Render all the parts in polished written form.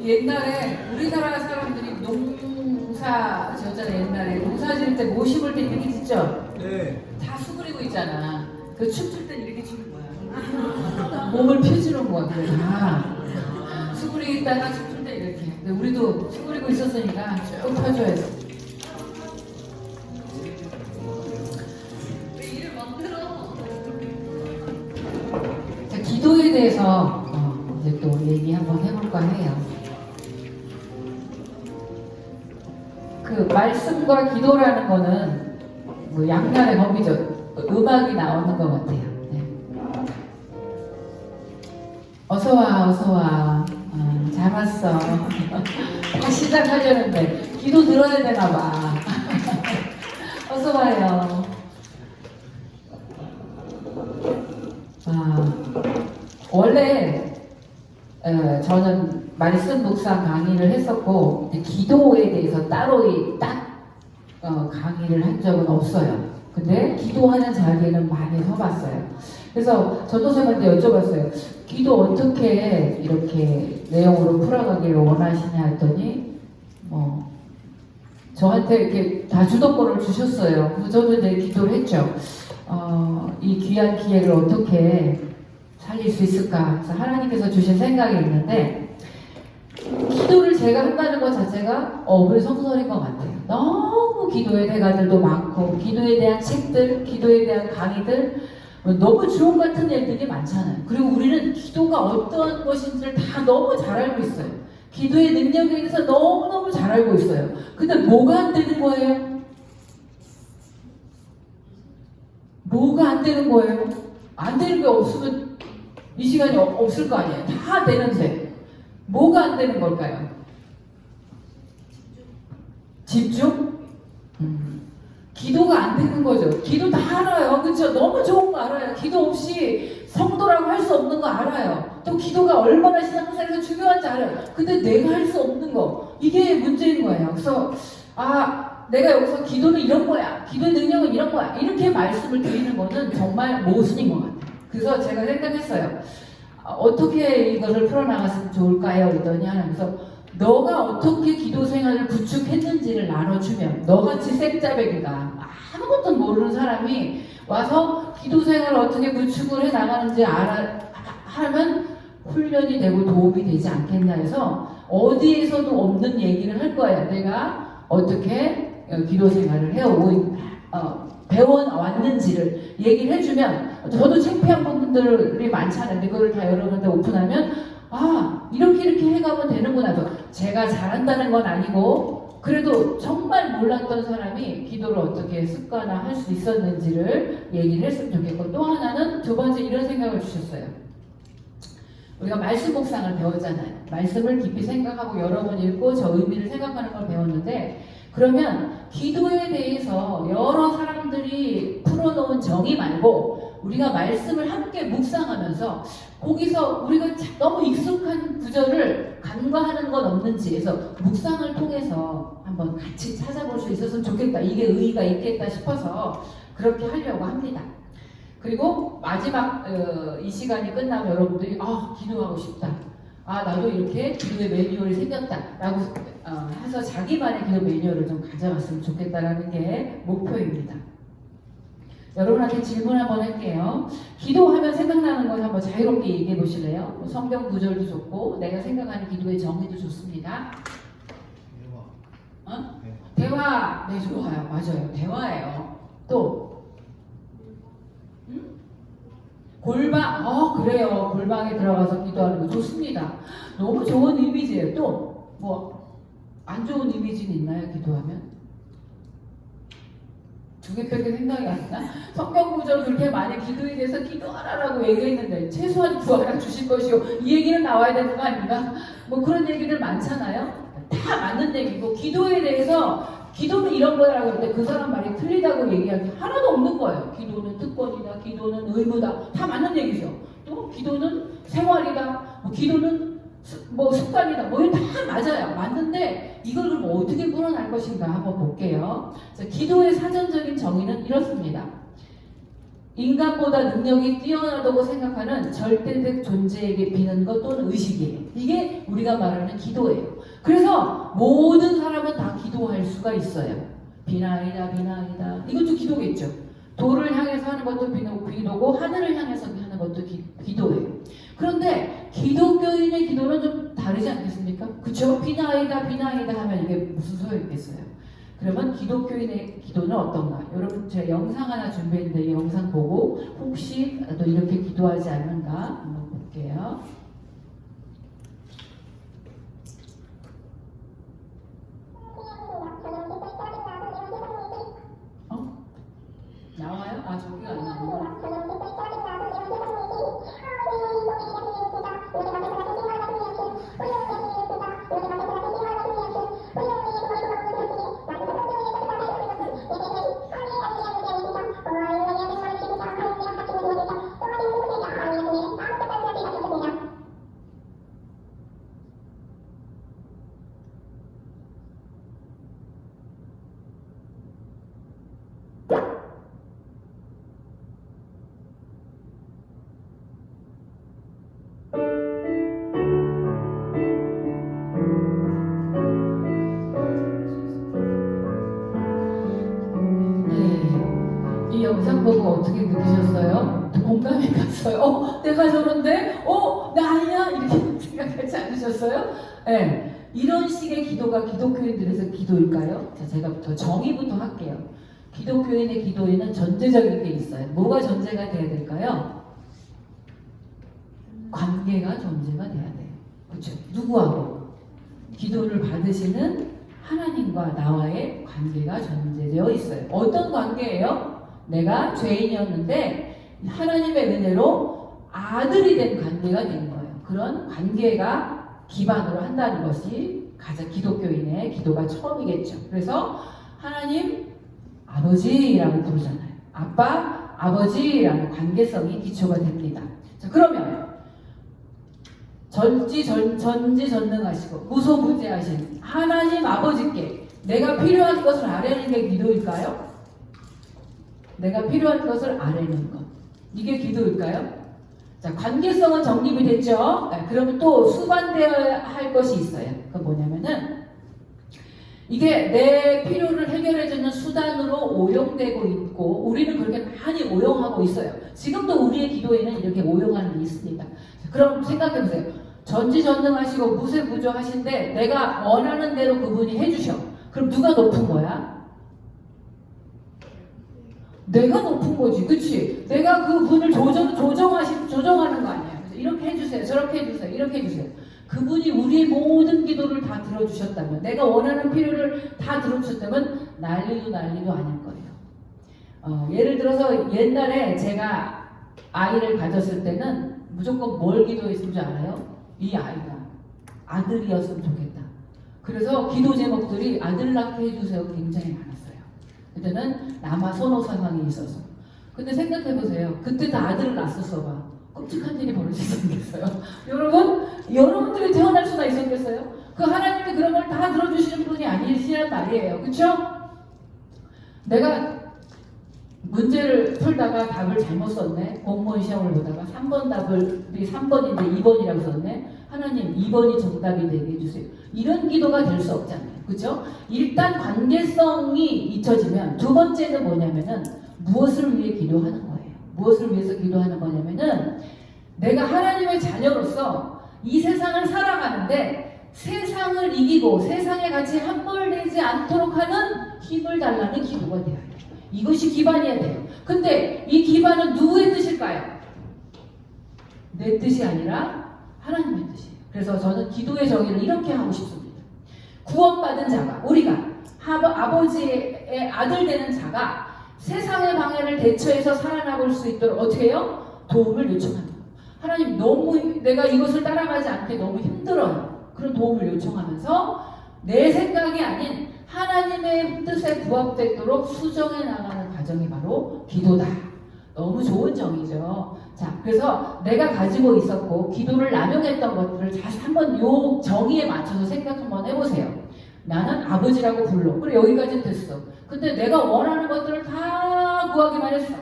옛날에 우리나라 사람들이 농사 지었잖아요. 옛날에 농사 지을 때 모 심을 때 이렇게 짓죠? 네. 다 수그리고 있잖아. 그 춤출 땐 이렇게 추는 거야. 몸을 펴주는 거야. 그래. 수그리고 있다가 춤출 때 이렇게. 근데 우리도 수그리고 있었으니까 쭉 펴줘야지. 왜 일을 만들어? 자, 기도에 대해서 이제 또 얘기 한번 해볼까 해요. 그 말씀과 기도라는 거는 뭐 양날의 검이죠. 음악이 나오는 것 같아요. 네. 어서와 어서와. 잘 왔어. 다 시작하려는데 기도 들어야 되나 봐. 어서와요. 원래 저는 말씀 묵상 강의를 했었고 기도에 대해서 따로 강의를 한 적은 없어요. 근데 기도하는 자리에는 많이 서봤어요. 그래서 전도사님한테 여쭤봤어요. 기도 어떻게 이렇게 내용으로 풀어가기를 원하시냐 했더니 저한테 이렇게 다 주도권을 주셨어요. 그래서 저도 이제 기도를 했죠. 이 귀한 기회를 어떻게 살릴 수 있을까? 그래서 하나님께서 주신 생각이 있는데 기도를 제가 한다는 것 자체가 어불성설인 것 같아요. 너무 기도의 대가들도 많고 기도에 대한 책들, 기도에 대한 강의들 너무 주옥 같은 일들이 많잖아요. 그리고 우리는 기도가 어떤 것인지를 다 너무 잘 알고 있어요. 기도의 능력에 대해서 너무너무 잘 알고 있어요. 근데 뭐가 안 되는 거예요? 뭐가 안 되는 거예요? 안 되는 게 없으면 이 시간이 없을 거 아니에요. 다 되는데 뭐가 안 되는 걸까요? 집중? 기도가 안 되는 거죠. 기도 다 알아요. 그렇죠? 너무 좋은 거 알아요. 기도 없이 성도라고 할 수 없는 거 알아요. 또 기도가 얼마나 신앙생활에서 중요한지 알아요. 근데 내가 할 수 없는 거 이게 문제인 거예요. 그래서 내가 여기서 기도는 이런 거야. 기도의 능력은 이런 거야. 이렇게 말씀을 드리는 거는 정말 모순인 것 같아요. 그래서 제가 생각했어요. 어떻게 이것을 풀어나갔으면 좋을까요? 그랬더니 하나님께서 너가 어떻게 기도 생활을 구축했는지를 나눠주면 너같이 생짜배기가 아무것도 모르는 사람이 와서 기도 생활을 어떻게 구축을 해나가는지 하면 훈련이 되고 도움이 되지 않겠냐 해서 어디에서도 없는 얘기를 할 거예요. 내가 어떻게 기도 생활을 해오고 배워왔는지를 얘기를 해주면 저도 창피한 분들이 많잖아요. 그거를 다 여러 군데 오픈하면 이렇게 해가면 되는구나. 제가 잘한다는 건 아니고 그래도 정말 몰랐던 사람이 기도를 어떻게 습관화할 수 있었는지를 얘기를 했으면 좋겠고 또 하나는 두 번째 이런 생각을 주셨어요. 우리가 말씀 묵상을 배웠잖아요. 말씀을 깊이 생각하고 여러 번 읽고 저 의미를 생각하는 걸 배웠는데 그러면 기도에 대해서 여러 사람들이 풀어놓은 정의 말고 우리가 말씀을 함께 묵상하면서 거기서 우리가 너무 익숙한 구절을 간과하는 건 없는지 해서 묵상을 통해서 한번 같이 찾아볼 수 있었으면 좋겠다. 이게 의의가 있겠다 싶어서 그렇게 하려고 합니다. 그리고 마지막 이 시간이 끝나면 여러분들이 기도하고 싶다. 나도 이렇게 기도의 매뉴얼이 생겼다 라고 해서 자기만의 기도 매뉴얼을 좀 가져갔으면 좋겠다라는 게 목표입니다. 여러분한테 질문 한번 할게요. 기도하면 생각나는 것 한번 자유롭게 얘기해 보실래요? 성경 구절도 좋고 내가 생각하는 기도의 정의도 좋습니다. 대화. 네, 좋아요. 맞아요. 대화예요. 또 골방. 그래요. 골방에 들어가서 기도하는 거 좋습니다. 너무 좋은 이미지예요. 또 뭐 안 좋은 이미지는 있나요? 기도하면? 두 개밖에 생각이 안 나? 성경 구절 그렇게 많이 기도에 대해서 기도하라고 얘기했는데 최소한 구하라 주실 것이요. 이 얘기는 나와야 되는 거 아닌가? 뭐 그런 얘기들 많잖아요. 다 맞는 얘기고 기도에 대해서 기도는 이런 거라고 했는데 그 사람 말이 틀리다고 얘기한 게 하나도 없는 거예요. 기도는 특권이다. 기도는 의무다. 다 맞는 얘기죠. 또 기도는 생활이다. 기도는 뭐 습관이다, 뭐 이거 다 맞아요. 맞는데 이걸 그럼 어떻게 풀어날 것인가 한번 볼게요. 자, 기도의 사전적인 정의는 이렇습니다. 인간보다 능력이 뛰어나다고 생각하는 절대적 존재에게 비는 것 또는 의식이에요. 이게 우리가 말하는 기도예요. 그래서 모든 사람은 다 기도할 수가 있어요. 비나이다 비나이다, 이것도 기도겠죠. 도를 향해서 하는 것도 기도고 하늘을 향해서 하는 것도 기도예요. 그런데 기독교인의 기도는 좀 다르지 않겠습니까? 그쵸? 비나이다 비나이다 하면 이게 무슨 소용있겠어요? 그러면 기독교인의 기도는 어떤가? 여러분, 제가 영상 하나 준비했는데 이 영상 보고 혹시 또 이렇게 기도하지 않는가 한번 볼게요. 나와요? 아, 저기가 안 나와요. 이 영상 보고 어떻게 느끼셨어요? 공감이 갔어요? 내가 저런데? 나 아니야? 이렇게 생각하지 않으셨어요? 네. 이런 식의 기도가 기독교인들에서 기도일까요? 자, 제가 더 정의부터 할게요. 기독교인의 기도에는 전제적인 게 있어요. 뭐가 전제가 돼야 될까요? 관계가 전제가 돼야 돼요. 그렇죠? 누구하고? 기도를 받으시는 하나님과 나와의 관계가 전제되어 있어요. 어떤 관계예요? 내가 죄인이었는데 하나님의 은혜로 아들이 된 관계가 된 거예요. 그런 관계가 기반으로 한다는 것이 가장 기독교인의 기도가 처음이겠죠. 그래서 하나님 아버지라고 부르잖아요. 아빠, 아버지라는 관계성이 기초가 됩니다. 자, 그러면 전지전능하시고 무소부재하신 하나님 아버지께 내가 필요한 것을 아뢰는 게 기도일까요? 내가 필요한 것을 아뢰는 것, 이게 기도일까요? 자, 관계성은 정립이 됐죠? 네, 그러면 또 수반되어야 할 것이 있어요. 그건 뭐냐면은 이게 내 필요를 해결해주는 수단으로 오용되고 있고 우리는 그렇게 많이 오용하고 있어요. 지금도 우리의 기도에는 이렇게 오용하는 게 있습니다. 자, 그럼 생각해보세요. 전지전능하시고 무세무조하신데 내가 원하는 대로 그분이 해주셔. 그럼 누가 높은 거야? 내가 높은 거지, 그치? 내가 그분을 조정하는 거 아니야. 그래서 이렇게 해주세요, 저렇게 해주세요, 이렇게 해주세요. 그분이 우리의 모든 기도를 다 들어주셨다면, 내가 원하는 필요를 다 들어주셨다면 난리도 아닐 거예요. 예를 들어서 옛날에 제가 아이를 가졌을 때는 무조건 뭘 기도했을 줄 알아요? 이 아이가 아들이었으면 좋겠다. 그래서 기도 제목들이 아들 낳게 해주세요 굉장히 많았어요. 그때는 남아 선호 상황이 있어서. 근데 생각해보세요. 그때 다 아들을 낳았었어봐. 끔찍한 일이 벌어지지 않겠어요? 여러분들이 태어날 수나 있었겠어요? 그 하나님이 그런 걸 다 들어주시는 분이 아니시란 말이에요. 그쵸? 내가 문제를 풀다가 답을 잘못 썼네. 공무원 시험을 보다가 3번 답을 3번인데 2번이라고 썼네. 하나님 2번이 정답이 되게 해주세요. 이런 기도가 될 수 없잖아요. 그죠? 일단 관계성이 잊혀지면 두 번째는 뭐냐면은 무엇을 위해 기도하는 거예요. 무엇을 위해서 기도하는 거냐면은 내가 하나님의 자녀로서 이 세상을 살아가는데 세상을 이기고 세상에 같이 함몰되지 않도록 하는 힘을 달라는 기도가 돼야 돼요. 이것이 기반이어야 돼요. 근데 이 기반은 누구의 뜻일까요? 내 뜻이 아니라 하나님의 뜻이에요. 그래서 저는 기도의 정의를 이렇게 하고 싶습니다. 구원받은 자가, 우리가 아버지의 아들 되는 자가 세상의 방해를 대처해서 살아나볼 수 있도록 어떻게 해요? 도움을 요청합니다. 하나님, 너무 내가 이것을 따라가지 않게 너무 힘들어요. 그런 도움을 요청하면서 내 생각이 아닌 하나님의 뜻에 부합되도록 수정해 나가는 과정이 바로 기도다. 너무 좋은 정의죠. 자, 그래서 내가 가지고 있었고 기도를 남용했던 것들을 다시 한번 요 정의에 맞춰서 생각 한번 해보세요. 나는 아버지라고 불러. 그래, 여기까지는 됐어. 근데 내가 원하는 것들을 다 구하기만 했어.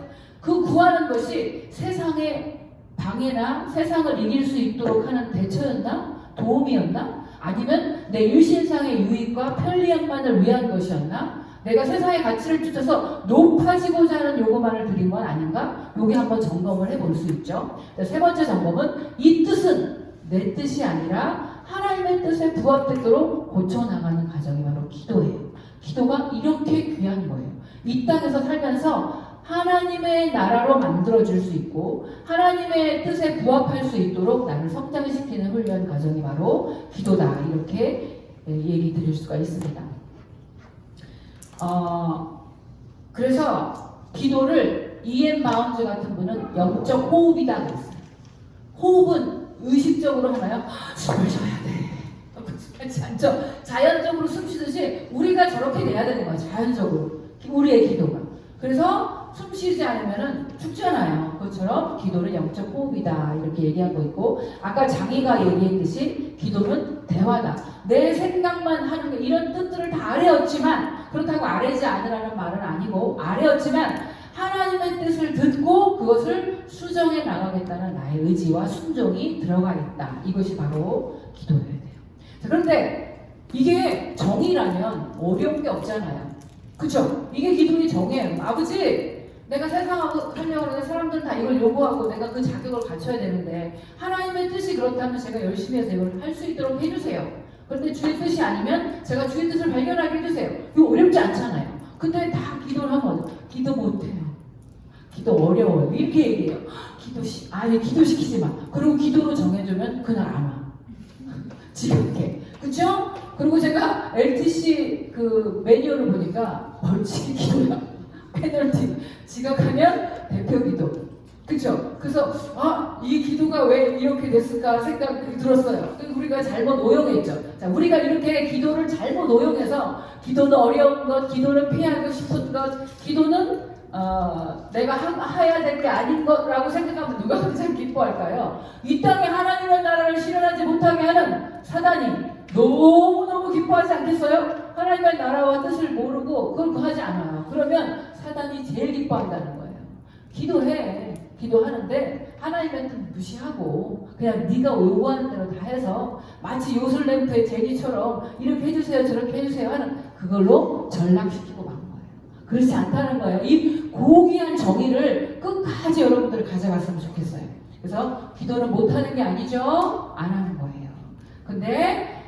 그 구하는 것이 세상의 방해나 세상을 이길 수 있도록 하는 대처였나? 도움이었나? 아니면 내 일신상의 유익과 편리함만을 위한 것이었나? 내가 세상의 가치를 쫓아서 높아지고자 하는 요구만을 드린 건 아닌가? 여기 한번 점검을 해볼 수 있죠. 세 번째 점검은 이 뜻은 내 뜻이 아니라 하나님의 뜻에 부합되도록 고쳐나가는 과정이 바로 기도예요. 기도가 이렇게 귀한 거예요. 이 땅에서 살면서 하나님의 나라로 만들어줄 수 있고 하나님의 뜻에 부합할 수 있도록 나를 성장시키는 훈련 과정이 바로 기도다. 이렇게 얘기 드릴 수가 있습니다. 그래서 기도를 이엠 마운즈 같은 분은 영적 호흡이다 그랬어요. 호흡은 의식적으로 하나요? 숨을 쉬어야 돼. 자연적으로 숨 쉬듯이 우리가 저렇게 돼야 되는 거야. 자연적으로. 우리의 기도가. 그래서 숨 쉬지 않으면 죽잖아요. 그것처럼 기도는 영적 호흡이다. 이렇게 얘기하고 있고 아까 장희가 얘기했듯이 기도는 대화다. 내 생각만 하는 게 이런 뜻들을 다 아뢰었지만 그렇다고 아뢰지 않으라는 말은 아니고 아뢰었지만 하나님의 뜻을 듣고 그것을 수정해 나가겠다는 나의 의지와 순종이 들어가 있다. 이것이 바로 기도여야 돼요. 자, 그런데 이게 정의라면 어려운 게 없잖아요. 그쵸? 이게 기도의 정의예요. 아버지, 내가 세상하고 하려고 하는데 사람들은 다 이걸 요구하고 내가 그 자격을 갖춰야 되는데 하나님의 뜻이 그렇다면 제가 열심히 해서 이걸 할 수 있도록 해주세요. 그런데 주의 뜻이 아니면 제가 주의 뜻을 발견하게 해주세요. 이거 어렵지 않잖아요. 근데 다 기도를 하면 기도 못해요. 기도 어려워요. 이렇게 얘기해요. 기도시키지 마. 그리고 기도로 정해주면 그날 안 와. 지겹게. 그쵸? 그리고 제가 LTC 그 매뉴얼을 보니까 벌칙이 기도야. 페널티. 지각하면 대표 기도. 그쵸? 그래서 이 기도가 왜 이렇게 됐을까 생각이 들었어요. 우리가 잘못 오용했죠. 자, 우리가 이렇게 기도를 잘못 오용해서 기도는 어려운 것, 기도는 피하고 싶은 것, 기도는 내가 해야 될 게 아닌 거라고 생각하면 누가 가장 기뻐할까요? 이 땅에 하나님의 나라를 실현하지 못하게 하는 사단이 너무너무 기뻐하지 않겠어요? 하나님의 나라와 뜻을 모르고 그걸 구하지 않아요. 그러면 사단이 제일 기뻐한다는 거예요. 기도해. 기도하는데 하나님의 뜻 무시하고 그냥 네가 요구하는 대로 다 해서 마치 요술램프의 제니처럼 이렇게 해주세요 저렇게 해주세요 하는 그걸로 전락시키고 만 거예요. 그렇지 않다는 거예요. 이 고귀한 정의를 끝까지 여러분들 가져갔으면 좋겠어요. 그래서 기도는 못하는 게 아니죠. 안 하는 거예요. 근데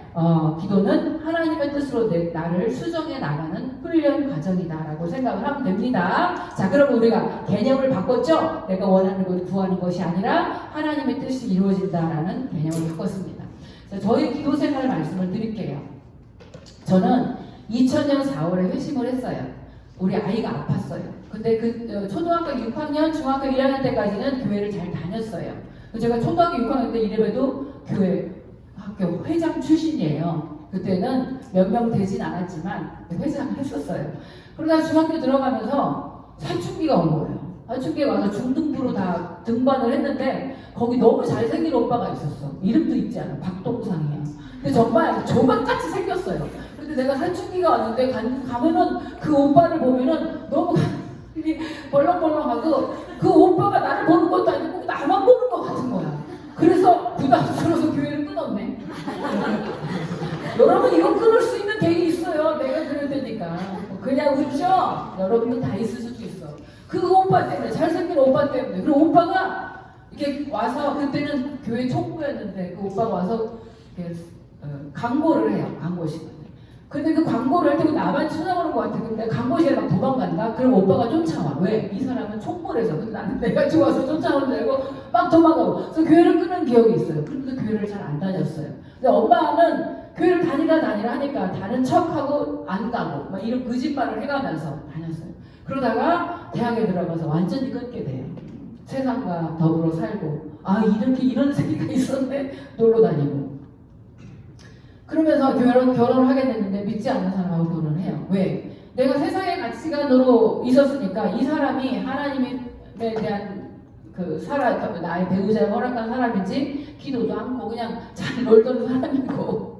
기도는 하나님의 뜻으로 나를 수정해 나가는 훈련 과정이다라고 생각을 하면 됩니다. 자, 그럼 우리가 개념을 바꿨죠? 내가 원하는 것, 구하는 것이 아니라 하나님의 뜻이 이루어진다라는 개념을 바꿨습니다. 자, 저희 기도 생활 말씀을 드릴게요. 저는 2000년 4월에 회심을 했어요. 우리 아이가 아팠어요. 근데 그 초등학교 6학년, 중학교 1학년 때까지는 교회를 잘 다녔어요. 제가 초등학교 6학년 때 이래봬도 교회 학교 회장 출신이에요. 그때는 몇 명 되진 않았지만 회장을 했었어요. 그러다 중학교 들어가면서 사춘기가 온 거예요. 사춘기가 와서 중등부로 다 등반을 했는데 거기 너무 잘생긴 오빠가 있었어. 이름도 있지 않아. 박동상이야. 근데 정말 조각같이 생겼어요. 근데 내가 사춘기가 왔는데 가면은 그 오빠를 보면은 너무 벌렁벌렁하고 그 오빠가 나를 보는 것도 아니고 나만 보는 것 같은 거야. 그래서 부담스러워서 교회를 끊었네. 여러분 이거 끊을 수 있는 계획이 있어요. 내가 그럴 테니까. 그냥 웃죠? 여러분도 다 있을 수도 있어. 그 오빠 때문에, 잘생긴 오빠 때문에. 그리고 오빠가 이렇게 와서 그때는 교회 총무였는데 그 오빠가 와서 이렇게 광고를 해요. 광고시간에. 근데 그 광고를 할 때 나만 쳐다보는 것 같아. 근데 광고실에 막 도망간다? 그럼 오빠가 쫓아와. 왜? 이 사람은 총무래서. 근데 나는 내가 좋아서 쫓아오는 줄 알고 막 도망가고. 그래서 교회를 끊은 기억이 있어요. 그런데 교회를 잘 안 다녔어요. 근데 엄마는 교회를 다니라 하니까 다른 척하고 안 가고 막 이런 거짓말을 해가면서 다녔어요. 그러다가 대학에 들어가서 완전히 끊게 돼요. 세상과 더불어 살고 이렇게 이런 세계가 있었네? 놀러 다니고. 그러면서 결혼을 하게 됐는데 믿지 않는 사람하고 결혼을 해요. 왜? 내가 세상의 가치관으로 있었으니까 이 사람이 하나님에 대한 나의 배우자가 허락한 사람인지 기도도 않고 그냥 잘 놀던 사람이고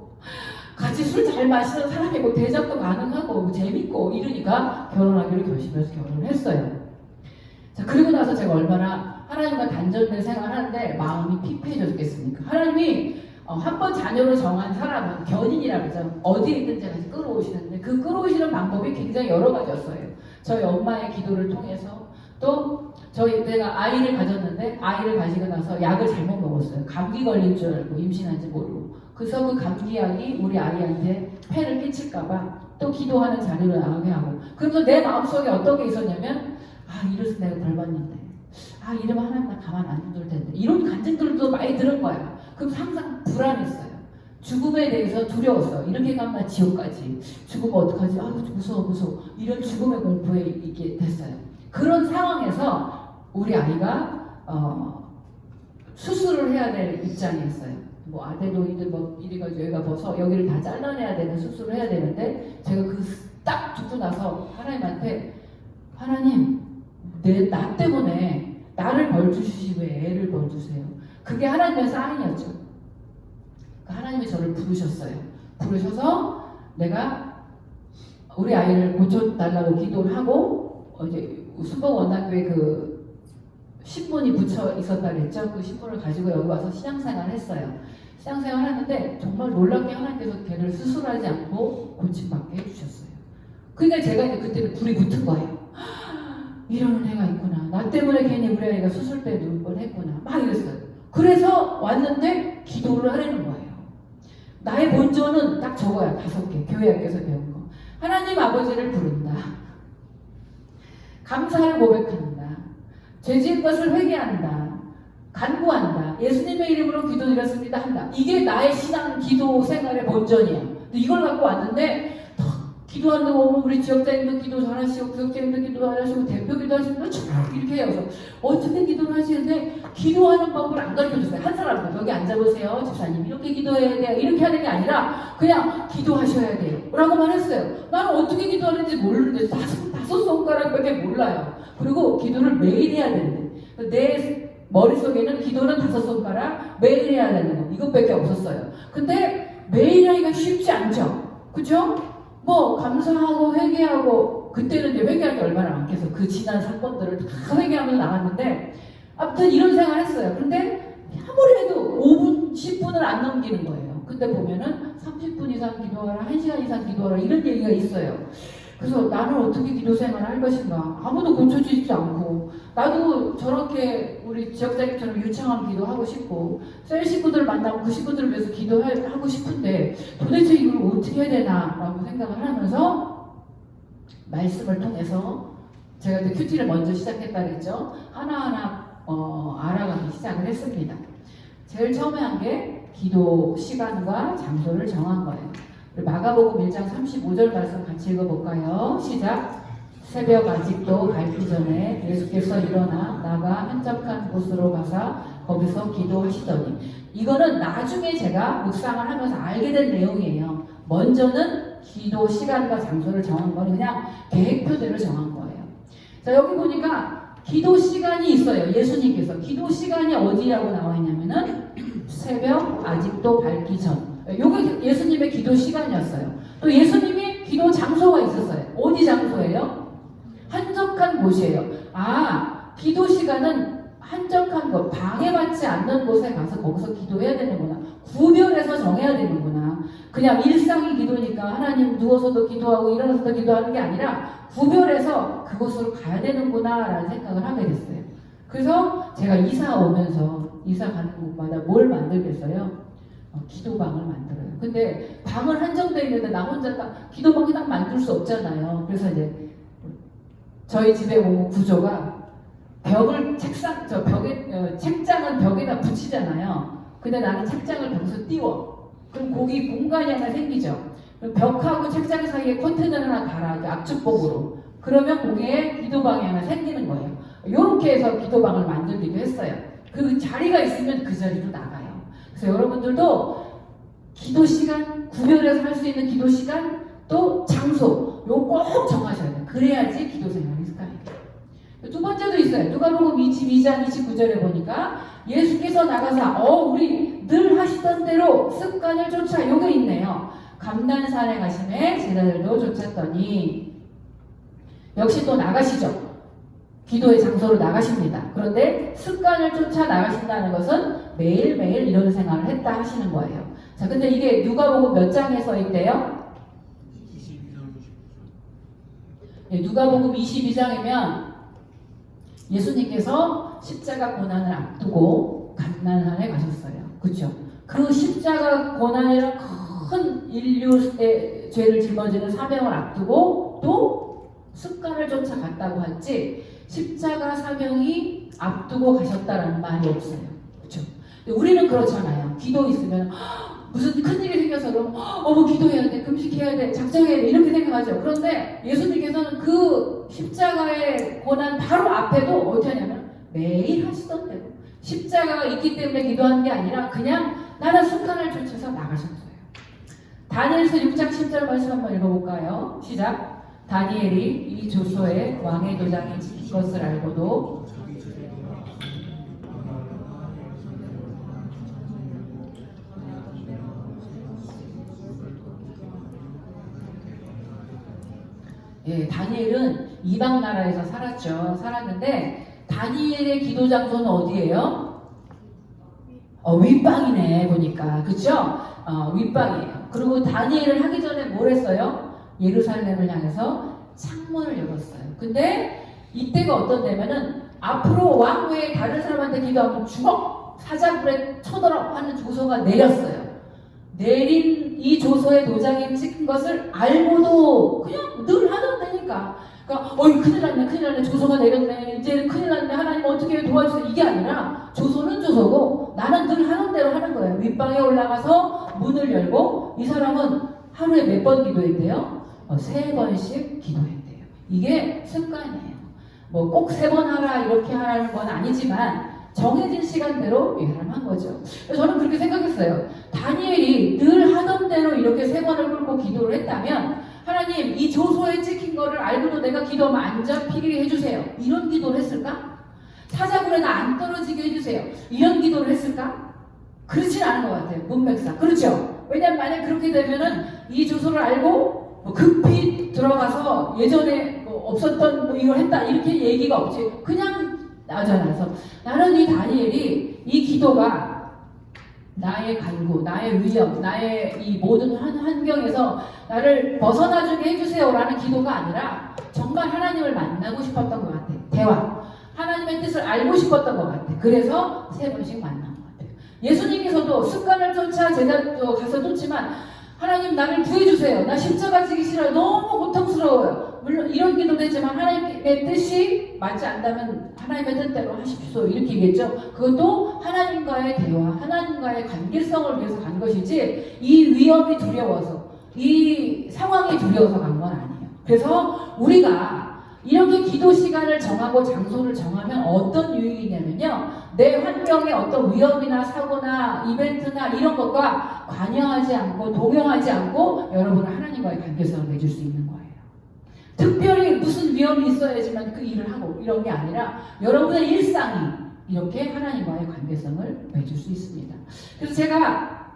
같이 술 잘 마시는 사람이고 대작도 가능하고 재밌고 이러니까 결혼하기로 결심해서 결혼을 했어요. 자, 그리고 나서 제가 얼마나 하나님과 단절된 생활을 하는데 마음이 피폐해졌겠습니까? 하나님이 한 번 자녀로 정한 사람은 견인이라고 하죠. 어디에 있든지 같이 끌어오시는데 그 끌어오시는 방법이 굉장히 여러 가지였어요. 저희 엄마의 기도를 통해서 또 내가 아이를 가졌는데 아이를 가지고 나서 약을 잘못 먹었어요. 감기 걸린 줄 알고 임신한지 모르고. 그래서 그 감기약이 우리 아이한테 폐를 끼칠까봐 또 기도하는 자리로 나가게 하고. 그래서 내 마음속에 어떤 게 있었냐면 이래서 내가 벌 받는데 이러면 하나님 나 가만 안 둘 텐데 이런 간증들도 많이 들은 거야. 그럼 항상 불안했어요. 죽음에 대해서 두려웠어. 이렇게 가면 나 지옥까지. 죽으면 어떡하지? 무서워. 이런 죽음의 공포에 있게 됐어요. 그런 상황에서 우리 아이가 수술을 해야 될 입장이었어요. 뭐 아데노이드 이리가 여기가 벗어 여기를 다 잘라내야 되는 수술을 해야 되는데 제가 딱 죽고 나서 하나님한테 하나님 나 때문에 나를 벌 주시지 왜 애를 벌 주세요? 그게 하나님의 사인이었죠. 하나님이 저를 부르셨어요. 부르셔서 내가 우리 아이를 고쳐달라고 기도를 하고 이제 순복원당교회 그 신분이 붙여 있었다 그랬죠. 그 신분을 가지고 여기 와서 신앙생활을 했어요. 신앙생활을 했는데 정말 놀랍게 하나님께서 걔를 수술하지 않고 고침받게 해주셨어요. 그러니까 제가 이제 그때는 불이 붙은 거예요. 이런 애가 있구나. 나 때문에 괜히 우리 아이가 수술 때 누울 뻔했구나. 막 이랬어요. 그래서 왔는데 기도를 하려는 거예요. 나의 본전은 딱 저거야. 5개. 교회 학교에서 배운 거. 하나님 아버지를 부른다. 감사를 고백한다. 죄 지은 것을 회개한다. 간구한다. 예수님의 이름으로 기도드렸습니다. 한다. 이게 나의 신앙 기도 생활의 본전이야. 이걸 갖고 왔는데 기도하는 거 보면 우리 지역장님도 기도 잘하시고 구역장님도 기도 잘하시고 대표 기도하시는 이렇게 해요. 그래서 어떻게 기도를 하시는데 기도하는 법을 안 가르쳐줬어요. 한 사람은 여기 앉아보세요. 집사님 이렇게 기도해야 돼요. 이렇게 하는 게 아니라 그냥 기도하셔야 돼요. 라고만 했어요. 나는 어떻게 기도하는지 모르는데 다섯 손가락밖에 몰라요. 그리고 기도를 매일 해야 되는데 내 머릿속에는 기도는 5손가락 매일 해야 되는 거 이것밖에 없었어요. 근데 매일 하기가 쉽지 않죠. 그죠? 뭐 감사하고 회개하고 그때는 이제 회개할 게 얼마나 많겠어. 그 지난 사건들을 다 회개하면서 나갔는데 아무튼 이런 생활 했어요. 근데 아무리 해도 5분 10분을 안 넘기는 거예요. 근데 보면은 30분 이상 기도하라 1시간 이상 기도하라 이런 얘기가 있어요. 그래서 나는 어떻게 기도 생활을 할 것인가. 아무도 고쳐주지 않고 나도 저렇게 우리 지역장님처럼 유창한 기도하고 싶고 셀 식구들 만나고 그 식구들을 위해서 기도하고 싶은데 도대체 이걸 어떻게 해야 되나 라고 생각을 하면서 말씀을 통해서 제가 이제 큐티를 먼저 시작했다 그랬죠. 하나하나 알아가기 시작을 했습니다. 제일 처음에 한 게 기도 시간과 장소를 정한 거예요. 마가복음 1장 35절 말씀 같이 읽어볼까요? 시작. 새벽 아직도 밝기 전에 예수께서 일어나 나가 한적한 곳으로 가사 거기서 기도하시더니 이거는 나중에 제가 묵상을 하면서 알게 된 내용이에요. 먼저는 기도 시간과 장소를 정한 건 그냥 계획표대로 정한 거예요. 자 여기 보니까 기도 시간이 있어요. 예수님께서 기도 시간이 어디라고 나와 있냐면은 새벽 아직도 밝기 전. 요게 예수님의 기도 시간이었어요. 또 예수님이 기도 장소가 있었어요. 어디 장소예요? 한적한 곳이에요. 기도 시간은 한적한 곳, 방해받지 않는 곳에 가서 거기서 기도해야 되는구나. 구별해서 정해야 되는구나. 그냥 일상이 기도니까 하나님 누워서도 기도하고 일어나서도 기도하는 게 아니라 구별해서 그곳으로 가야 되는구나 라는 생각을 하게 됐어요. 그래서 제가 이사 가는 곳마다 뭘 만들겠어요? 기도방을 만들어요. 근데 방은 한정되어 있는데 나 혼자 기도방이 딱 만들 수 없잖아요. 그래서 이제 저희 집에 오는 구조가 책장은 벽에다 붙이잖아요. 근데 나는 책장을 벽에서 띄워. 그럼 거기 공간이 하나 생기죠. 그럼 벽하고 책장 사이에 커튼을 하나 달아. 압축봉으로. 그러면 거기에 기도방이 하나 생기는 거예요. 이렇게 해서 기도방을 만들기도 했어요. 그 자리가 있으면 그 자리로 나가요. 그래서 여러분들도 기도 시간, 구별해서 할 수 있는 기도 시간, 또 장소, 요거 꼭 정하셔야 돼요. 그래야지 기도 생활이 습관이 돼요. 두 번째도 있어요. 누가복음 22장 29절에 보니까 예수께서 나가사 우리 늘 하시던 대로 습관을 쫓아 요게 있네요. 감난산에 가심에 제자들도 쫓았더니 역시 또 나가시죠. 기도의 장소로 나가십니다. 그런데 습관을 쫓아 나가신다는 것은 매일매일 이런 생활을 했다 하시는 거예요. 자, 근데 이게 누가복음 몇 장에 써 있대요? 누가복음 22장이면 예수님께서 십자가 고난을 앞두고 감난산에 가셨어요. 그렇죠? 그 십자가 고난이란 큰 인류의 죄를 짊어지는 사명을 앞두고 또 습관을 쫓아갔다고 했지 십자가 사명이 앞두고 가셨다라는 말이 없어요. 그렇죠? 우리는 그렇잖아요. 기도 있으면 무슨 큰일이 생겨서 그럼 뭐 기도해야 돼, 금식해야 돼, 작정해야 돼 이렇게 생각하죠. 그런데 예수님께서는 그 십자가의 고난 바로 앞에도 어떻게 하냐면 매일 하시던 대로 십자가가 있기 때문에 기도하는 게 아니라 그냥 나는 습관을 쫓아서 나가셨어요. 다니엘서 6장 10절 말씀 한번 읽어볼까요? 시작. 다니엘이 이 조서에 왕의 도장이 찍힌 것을 알고도 다니엘은 이방 나라에서 살았는데 다니엘의 기도 장소는 어디예요? 윗방이네 보니까. 그쵸? 윗방이에요. 그리고 다니엘을 하기 전에 뭘 했어요? 예루살렘을 향해서 창문을 열었어요. 근데 이때가 어떤 때면은 앞으로 왕 외에 다른 사람한테 기도하면 주먹 사자굴에 쳐들어 하는 조서가 내렸어요. 내린 이 조서에 도장이 찍힌 것을 알고도 그냥 늘 하던 데니까. 그러니까 큰일 났네 조서가 내렸네 이제 큰일 났네 하나님 어떻게 도와주세요 이게 아니라 조서는 조서고 나는 늘 하는 대로 하는 거예요. 윗방에 올라가서 문을 열고 이 사람은 하루에 몇 번 기도했대요? 3번씩 기도했대요. 이게 습관이에요. 뭐 꼭 3번 하라 이렇게 하라는 건 아니지만 정해진 시간대로 이 사람 한 거죠. 그래서 저는 그렇게 생각했어요. 다니엘이 늘 하던 대로 이렇게 3번을 끌고 기도를 했다면 하나님 이 조서에 찍힌 거를 알고도 내가 기도하면 안 잡히게 해주세요. 이런 기도를 했을까? 사자굴에는 안 떨어지게 해주세요. 이런 기도를 했을까? 그렇진 않은 것 같아요. 문맥상. 그렇죠? 왜냐면 만약 그렇게 되면은 이 조서를 알고 급히 들어가서 예전에 없었던 이걸 했다 이렇게 얘기가 없지. 그냥 나잖아. 그래서 나는 이 다니엘이 이 기도가 나의 간구, 나의 위험, 나의 이 모든 환경에서 나를 벗어나주게 해주세요라는 기도가 아니라 정말 하나님을 만나고 싶었던 것 같아. 대화. 하나님의 뜻을 알고 싶었던 것 같아. 그래서 3번씩 만난 것 같아요. 예수님께서도 습관을 쫓아 제자도 가서 쫓지만 하나님 나를 구해주세요. 나 십자가 지기 싫어요. 너무 고통스러워요. 물론 이런 기도도 했지만 하나님의 뜻이 맞지 않다면 하나님의 뜻대로 하십시오. 이렇게 얘기했죠. 그것도 하나님과의 대화, 하나님과의 관계성을 위해서 간 것이지 이 위험이 두려워서 이 상황이 두려워서 간 건 아니에요. 그래서 우리가 이렇게 기도 시간을 정하고 장소를 정하면 어떤 유익이냐면요. 내 환경에 어떤 위험이나 사고나 이벤트나 이런 것과 관여하지 않고 동요하지 않고 여러분은 하나님과의 관계성을 맺을 수 있는 거예요. 특별히 무슨 위험이 있어야지만 그 일을 하고 이런 게 아니라 여러분의 일상이 이렇게 하나님과의 관계성을 맺을 수 있습니다. 그래서 제가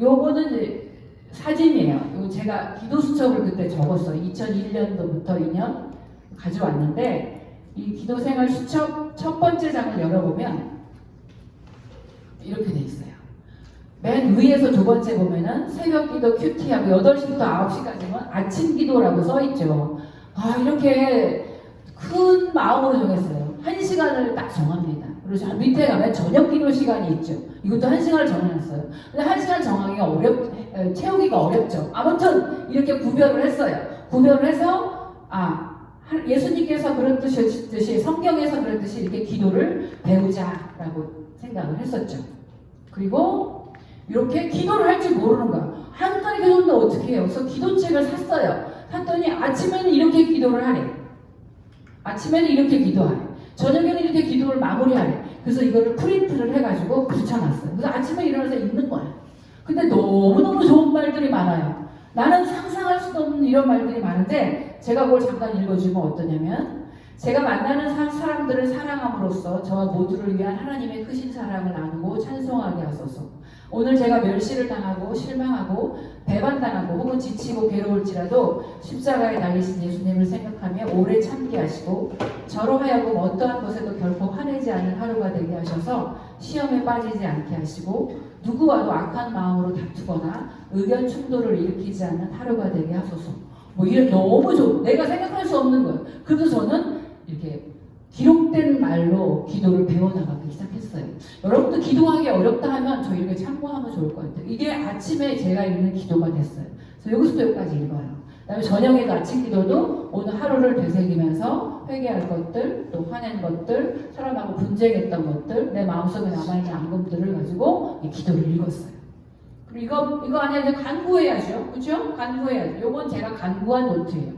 요거는 이제 사진이에요. 제가 기도 수첩을 그때 적었어요. 2001년도부터 2년 가져왔는데 이 기도생활 수첩 첫 번째 장을 열어보면 이렇게 돼 있어요. 맨 위에서 두 번째 보면은 새벽 기도 큐티하고 8시부터 9시까지는 아침 기도라고 써 있죠. 이렇게 큰 마음으로 정했어요. 1시간을 딱 정합니다. 그리고 저 밑에 가면 저녁 기도 시간이 있죠. 이것도 1시간을 정해놨어요. 근데 1시간 정하기가 채우기가 어렵죠. 아무튼 이렇게 구별을 했어요. 구별을 해서 예수님께서 그랬듯이 성경에서 그랬듯이 이렇게 기도를 배우자라고 생각을 했었죠. 그리고 이렇게 기도를 할 줄 모르는 거야. 한 달에 기도인데 어떻게 해요? 그래서 기도책을 샀어요. 샀더니 아침에는 이렇게 기도를 하래. 아침에는 이렇게 기도하래. 저녁에는 이렇게 기도를 마무리하래. 그래서 이거를 프린트를 해가지고 붙여놨어요. 그래서 아침에 일어나서 읽는 거야. 근데 너무너무 좋은 말들이 많아요. 나는 상상할 수도 없는 이런 말들이 많은데 제가 그걸 잠깐 읽어주면 어떠냐면 제가 만나는 사람들을 사랑함으로써 저와 모두를 위한 하나님의 크신 사랑을 나누고 찬송하게 하소서. 오늘 제가 멸시를 당하고 실망하고 배반당하고 혹은 지치고 괴로울지라도 십자가에 달리신 예수님을 생각하며 오래 참게 하시고 저로 하여금 어떠한 것에도 결코 화내지 않은 하루가 되게 하셔서 시험에 빠지지 않게 하시고 누구와도 악한 마음으로 다투거나 의견 충돌을 일으키지 않는 하루가 되게 하소서. 뭐 이렇게 너무 좋은, 내가 생각할 수 없는 거예요. 그래서 저는 이렇게 기록된 말로 기도를 배워나가기 시작했어요. 여러분도 기도하기 어렵다 하면 저 이렇게 참고하면 좋을 것 같아요. 이게 아침에 제가 읽는 기도가 됐어요. 그래서 여기서부터 여기까지 읽어요. 그다음에 저녁에도 아침 기도도 오늘 하루를 되새기면서 회개할 것들, 또 화낸 것들, 사람하고 분쟁했던 것들, 내 마음속에 남아있는 앙금들을 가지고 이 기도를 읽었어요. 그리고 이거 아니야, 이제 간구해야죠. 그죠? 간구해야죠. 요건 제가 간구한 노트예요.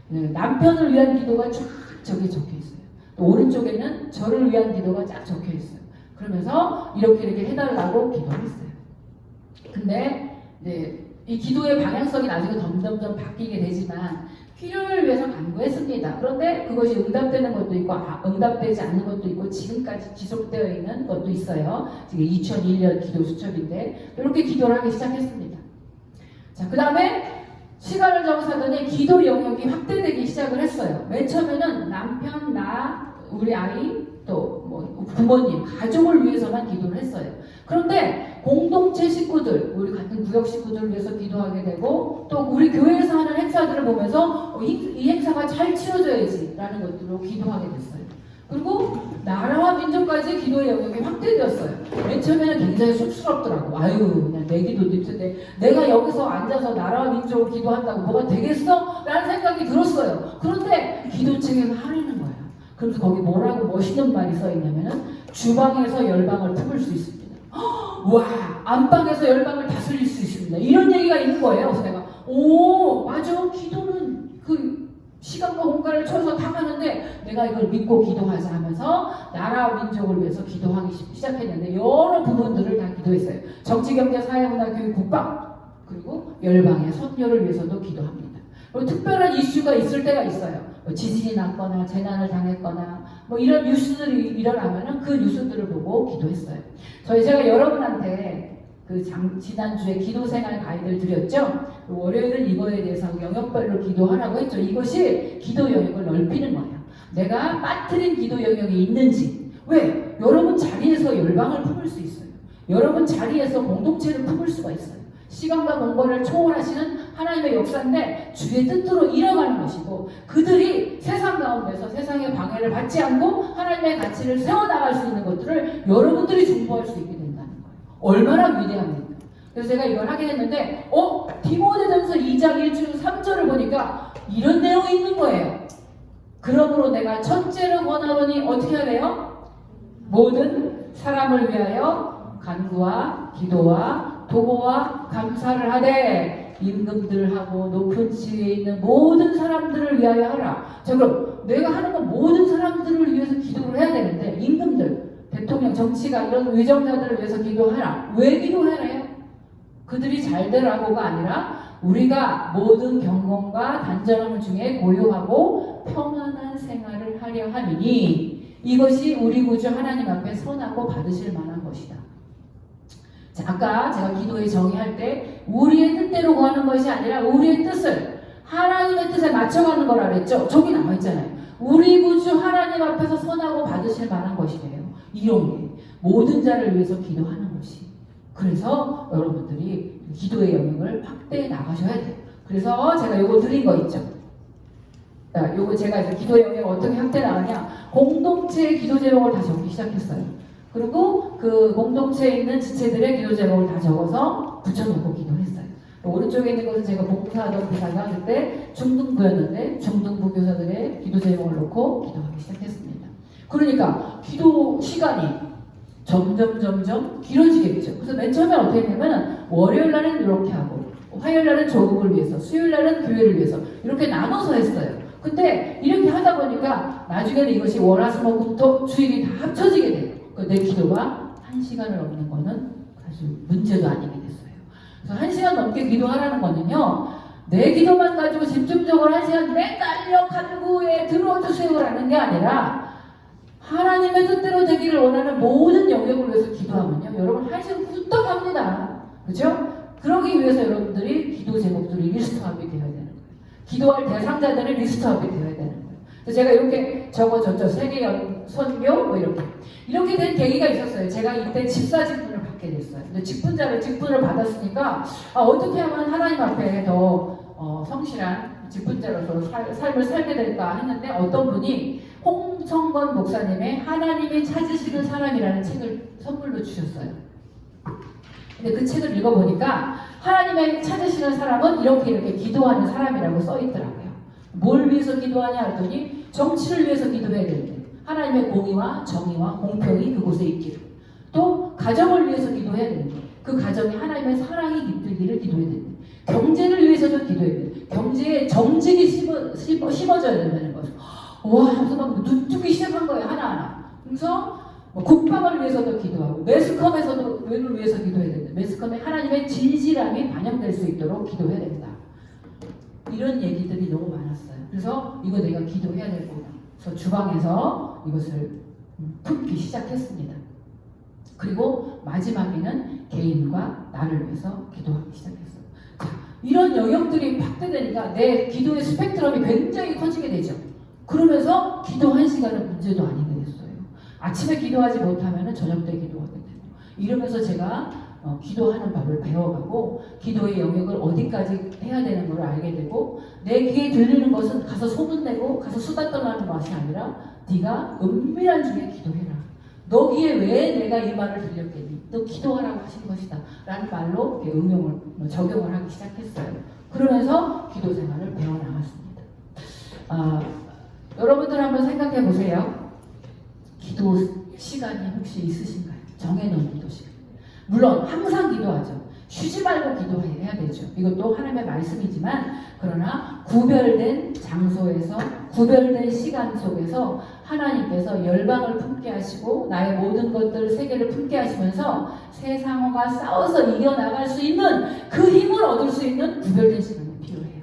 남편을 위한 기도가 쫙 저기 적혀 있어요. 또 오른쪽에는 저를 위한 기도가 쫙 적혀 있어요. 그러면서 이렇게 해달라고 기도했어요. 근데 이 기도의 방향성이 나중에 점점점 바뀌게 되지만 필요를 위해서 간구했습니다. 그런데 그것이 응답되는 것도 있고 응답되지 않는 것도 있고 지금까지 지속되어 있는 것도 있어요. 지금 2001년 기도 수첩인데 이렇게 기도를 하기 시작했습니다. 자, 그 다음에 시간을 정하더니 기도 영역이 확대되기 시작을 했어요. 맨 처음에는 남편, 나, 우리 아이, 또 뭐 부모님, 가족을 위해서만 기도를 했어요. 그런데 공동체 식구들, 우리 같은 구역 식구들을 위해서 기도하게 되고 또 우리 교회에서 하는 행사들을 보면서 이 행사가 잘 치러져야지 라는 것들로 기도하게 됐어요. 그리고 나라와 민족까지 기도의 영역이 확대되었어요. 맨 처음에는 굉장히 쑥스럽더라고. 아유, 그냥 내 기도도 있는데 내가 여기서 앉아서 나라와 민족을 기도한다고 뭐가 되겠어? 라는 생각이 들었어요. 그런데 기도책에서 하라는 거예요. 그래서 거기 뭐라고 멋있는 말이 써있냐면은 주방에서 열방을 품을 수 있습니다. 와, 안방에서 열방을 다스릴 수 있습니다. 이런 얘기가 있는 거예요. 그래서 내가 오, 맞아. 기도는 그 시간과 공간을 쳐서 다 하는데 내가 이걸 믿고 기도하자 하면서 나라와 민족을 위해서 기도하기 시작했는데 여러 부분들을 다 기도했어요. 정치, 경제, 사회, 문화, 교육, 국방, 그리고 열방의 선교를 위해서도 기도합니다. 그리고 특별한 이슈가 있을 때가 있어요. 뭐 지진이 났거나 재난을 당했거나 뭐 이런 뉴스들이 일어나면은 그 뉴스들을 보고 기도했어요. 제가 여러분한테 지난주에 기도생활 가이드를 드렸죠. 월요일은 이거에 대해서 영역별로 기도하라고 했죠. 이것이 기도 영역을 넓히는 거예요. 내가 빠뜨린 기도 영역이 있는지. 왜? 여러분 자리에서 열방을 품을 수 있어요. 여러분 자리에서 공동체를 품을 수가 있어요. 시간과 공간을 초월하시는 하나님의 역사인데 주의 뜻대로 이뤄가는 것이고 그들이 세상 가운데서 세상의 방해를 받지 않고 하나님의 가치를 세워나갈 수 있는 것들을 여러분들이 중보할 수 있게 된다는 거예요. 얼마나 위대합니까? 그래서 제가 이걸 하게 됐는데 디모데전서 2장 1절 3절을 보니까 이런 내용이 있는 거예요. 그러므로 내가 첫째로 권하노니 어떻게 해야 돼요? 모든 사람을 위하여 간구와 기도와 도모와 감사를 하되 임금들하고 높은 지위에 있는 모든 사람들을 위하여 하라. 자, 그럼 내가 하는 건 모든 사람들을 위해서 기도를 해야 되는데 임금들, 대통령, 정치가 이런 위정자들을 위해서 기도하라. 왜 기도해요? 그들이 잘 되라고가 아니라 우리가 모든 경건과 단정함 중에 고요하고 평안한 생활을 하려 함이니 이것이 우리 구주 하나님 앞에 선하고 받으실 만한 것이다. 자, 아까 제가 기도의 정의할 때 우리의 뜻대로 구하는 것이 아니라 우리의 뜻을 하나님의 뜻에 맞춰가는 거라 그랬죠. 저기 나와 있잖아요. 우리 구주 하나님 앞에서 선하고 받으실 만한 것이래요. 이런 게 모든 자를 위해서 기도하는 것이. 그래서 여러분들이 기도의 영역을 확대해 나가셔야 돼요. 그래서 제가 요거 드린 거 있죠. 자, 요거 제가 이제 기도의 영역을 어떻게 확대해 나가냐. 공동체의 기도 제목을 다 적기 시작했어요. 그리고 그 공동체에 있는 지체들의 기도 제목을 다 적어서 붙여놓고 기도했어요. 오른쪽에 있는 것은 제가 봉사하던 부사가 그때 중등부였는데 중등부 교사들의 기도 제목을 놓고 기도하기 시작했습니다. 그러니까 기도 시간이 점점 길어지겠죠. 그래서 맨 처음에 어떻게 했냐면 월요일 날은 이렇게 하고 화요일 날은 조국을 위해서 수요일 날은 교회를 위해서 이렇게 나눠서 했어요. 근데 이렇게 하다 보니까 나중에는 이것이 월화수목금토 주일이 다 합쳐지게 돼요. 내 기도가 1시간을 넘는 거는 사실 문제도 아니게 됐어요. 그래서 1시간 넘게 기도하라는 거는요, 내 기도만 가지고 집중적으로 1시간 매달려 간구에 들어주세요라는 게 아니라 하나님의 뜻대로 되기를 원하는 모든 영역을 위해서 기도하면요, 여러분 1시간 후딱 합니다. 그렇죠? 그러기 위해서 여러분들이 기도 제목들이 리스트업이 되어야 되는 거예요. 기도할 대상자들이 리스트업이 되어야 되는 거예요. 그래서 제가 이렇게 적어줬죠. 세계 선교 뭐 이렇게 된 계기가 있었어요. 제가 이때 집사직분을 받게 됐어요. 근데 직분을 받았으니까 어떻게 하면 하나님 앞에 더 성실한 직분자로서 삶을 살게 될까 했는데, 어떤 분이 홍성건 목사님의 하나님이 찾으시는 사람이라는 책을 선물로 주셨어요. 근데 그 책을 읽어보니까 하나님의 찾으시는 사람은 이렇게 기도하는 사람이라고 써있더라고요. 뭘 위해서 기도하냐 했더니 정치를 위해서 기도해야 되는데, 하나님의 공의와 정의와 공평이 그곳에 있기를, 또 가정을 위해서 기도해야 되는데 그 가정에 하나님의 사랑이 깃들기를 기도해야 되는데, 경제를 위해서도 기도해야 되는데 경제에 정직이 심어져야 된다는 거죠. 와, 하면서 막 눈 뜨기 시작한 거예요, 하나하나. 그래서 국방을 위해서도 기도하고, 매스컴에서도 위해서 기도해야 된다. 매스컴에 하나님의 진실함이 반영될 수 있도록 기도해야 된다. 이런 얘기들이 너무 많았어요. 그래서 이거 내가 기도해야 될 거다. 그래서 주방에서 이것을 품기 시작했습니다. 그리고 마지막에는 개인과 나를 위해서 기도하기 시작했어요. 자, 이런 영역들이 확대되니까 내 기도의 스펙트럼이 굉장히 커지게 되죠. 그러면서 기도 1시간은 문제도 아니게 됐어요. 아침에 기도하지 못하면 저녁 때 기도하게 되고, 이러면서 제가 기도하는 법을 배워가고 기도의 영역을 어디까지 해야 되는 걸 알게 되고, 내 귀에 들리는 것은 가서 소문내고 가서 수다 떠나는 것이 아니라 네가 은밀한 중에 기도해라. 너 귀에 왜 내가 이 말을 들렸겠니? 너 기도하라고 하신 것이다 라는 말로 적용을 하기 시작했어요. 그러면서 기도 생활을 배워나갔습니다. 여러분들 한번 생각해 보세요. 기도 시간이 혹시 있으신가요? 정해놓은 기도 시간. 물론 항상 기도하죠. 쉬지 말고 기도해야 되죠. 이것도 하나님의 말씀이지만, 그러나 구별된 장소에서 구별된 시간 속에서 하나님께서 열방을 품게 하시고 나의 모든 것들 세계를 품게 하시면서 세상과 싸워서 이겨나갈 수 있는 그 힘을 얻을 수 있는 구별된 시간이 필요해요.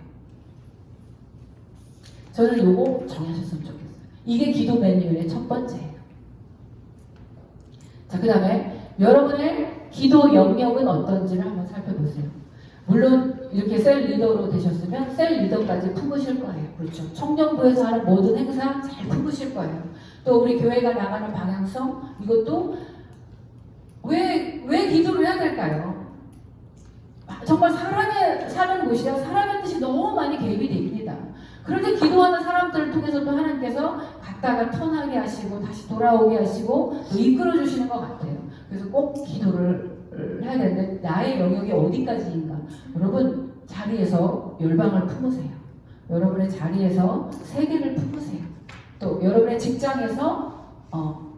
저는 요거 정하셨으면 좋겠어요. 이게 기도 매뉴얼의 첫 번째예요. 자, 그 다음에 여러분의 기도 영역은 어떤지를 한번 살펴보세요. 물론 이렇게 셀 리더로 되셨으면 셀 리더까지 품으실 거예요. 그렇죠. 청년부에서 하는 모든 행사 잘 품으실 거예요. 또 우리 교회가 나가는 방향성, 이것도 왜 기도를 해야 될까요? 정말 사람의 사는 곳이라 사람의 뜻이 너무 많이 개입이 됩니다. 그런데 기도하는 사람들을 통해서도 하나님께서 갔다가 턴하게 하시고 다시 돌아오게 하시고 또 이끌어 주시는 것 같아요. 그래서 꼭 기도를 해야 되는데, 나의 영역이 어디까지인가? 여러분 자리에서 열방을 품으세요. 여러분의 자리에서 세계를 품으세요. 또 여러분의 직장에서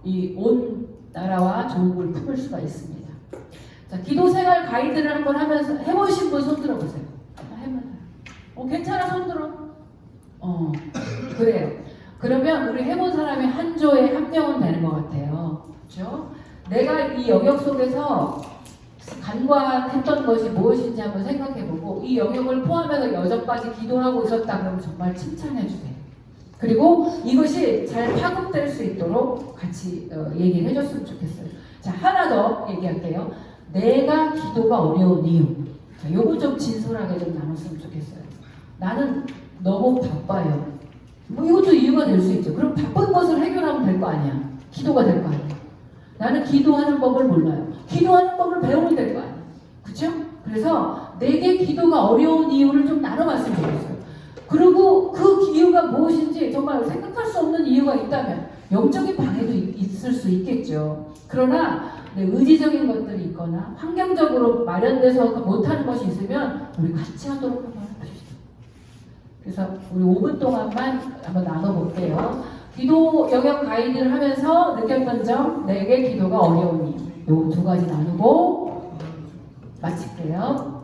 이 온 나라와 조국을 품을 수가 있습니다. 자, 기도생활 가이드를 한번 하면서 해보신 분 손 들어보세요. 해보세요. 괜찮아, 손 들어. 그래요. 그러면 우리 해본 사람이 한 조에 한 명은 되는 것 같아요. 그렇죠? 내가 이 영역 속에서 간과했던 것이 무엇인지 한번 생각해보고, 이 영역을 포함해서 여전까지 기도하고 있었다 그러면 정말 칭찬해주세요. 그리고 이것이 잘 파급될 수 있도록 같이 얘기를 해줬으면 좋겠어요. 자, 하나 더 얘기할게요. 내가 기도가 어려운 이유. 자, 요거 좀 진솔하게 좀 나눴으면 좋겠어요. 나는 너무 바빠요. 이것도 이유가 될 수 있죠. 그럼 바쁜 것을 해결하면 될 거 아니야. 기도가 될 거 아니야. 나는 기도하는 법을 몰라요. 기도하는 법을 배우면 될 거 아니야. 그렇죠? 그래서 내게 기도가 어려운 이유를 좀 나눠봤으면 좋겠어요. 그리고 그 이유가 무엇인지 정말 생각할 수 없는 이유가 있다면 영적인 방해도 있을 수 있겠죠. 그러나 의지적인 것들이 있거나 환경적으로 마련돼서 못하는 것이 있으면 우리 같이 하도록 한번 해봅시다. 그래서 우리 5분 동안만 한번 나눠볼게요. 기도 영역 가이드를 하면서 느꼈던 점, 내게 기도가 어려운 이유, 요 두 가지 나누고 마칠게요.